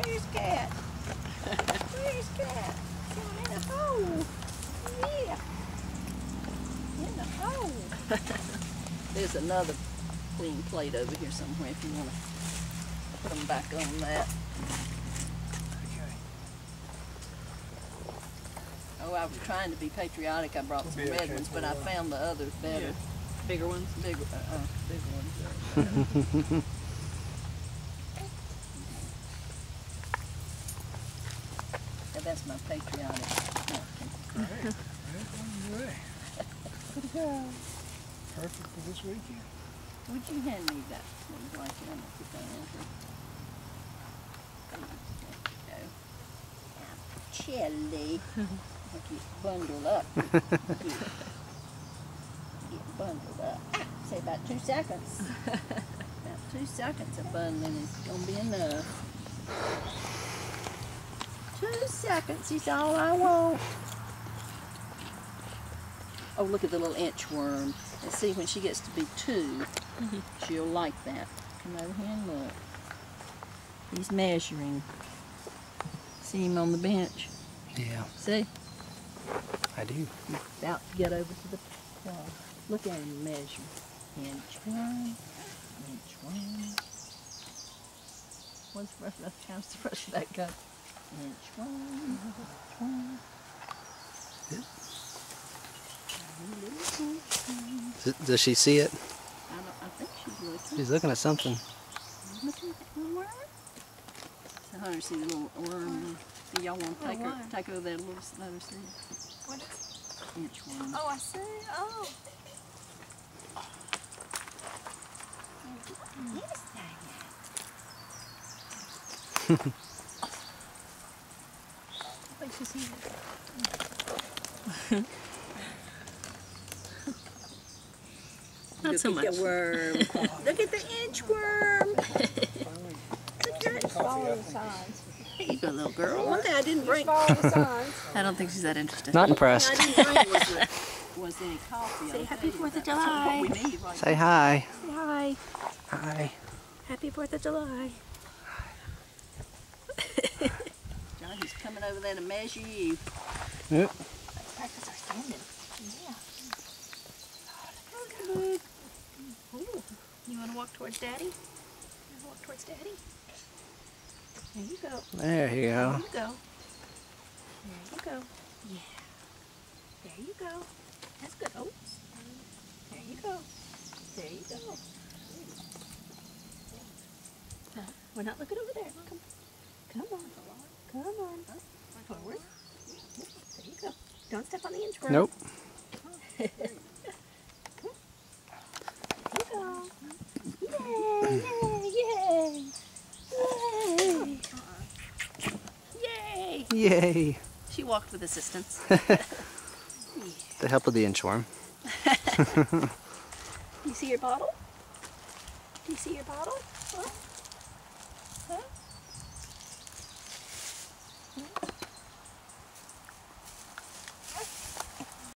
Where's Cat? Where's Cat? Down in a hole. Yeah. In the hole. There's another clean plate over here somewhere if you want to put them back on that. Oh, I was trying to be patriotic. I brought some red ones, but I found the others better. Yeah. Bigger ones? Bigger ones. Yeah, that's my patriotic napkin. Great. Good go. Perfect for this weekend. Would you hand me that blanket? I'm gonna put that in here. There you go. Chilly. Get bundled up. Get bundled up. Say about 2 seconds. About 2 seconds of bundling is gonna be enough. 2 seconds is all I want. Oh, look at the little inchworm. And see, when she gets to be 2, she'll like that. Come over here and look. He's measuring. See him on the bench? Yeah, See? I do. He's about to get over to the wall. Look at him measure. Inchworm. Inchworm. How's the rest of that go? Inchworm. Inchworm. Does she see it? I think she's looking. She's looking at something. Looking at the worm? So Hunter, see the little worm. Do y'all want to take over that little let her see it? What is Inchworm. Oh, I see. Oh. What is that? Wait, she's here. Not so much. Look at the worm. Look at the inchworm. Look at it. Follow the signs. There you go, little girl. One thing I didn't bring. Follow the signs. I don't think she's that interested. Not One thing impressed. I didn't bring was any coffee. Say I'll Happy tell you 4th of that's what July. we need right Say hi. Say hi. Hi. Happy 4th of July. Johnny's coming over there to measure you. Yep. Let's practice our standing. Yeah. Ooh. You want to walk towards Daddy? You want to walk towards Daddy? There you go. There you There go. you go. There you go. Yeah. There you go. That's good. Oh. There you go. There you go. No, we're not looking over there. Come on. Come on. Forward. There you go. Don't step on the inchworm. Nope. There you go. Yay! Yay! Yay! Yay! Yay. She walked with assistance. The help of the inchworm. You see your bottle? Do you see your bottle? Huh? Huh?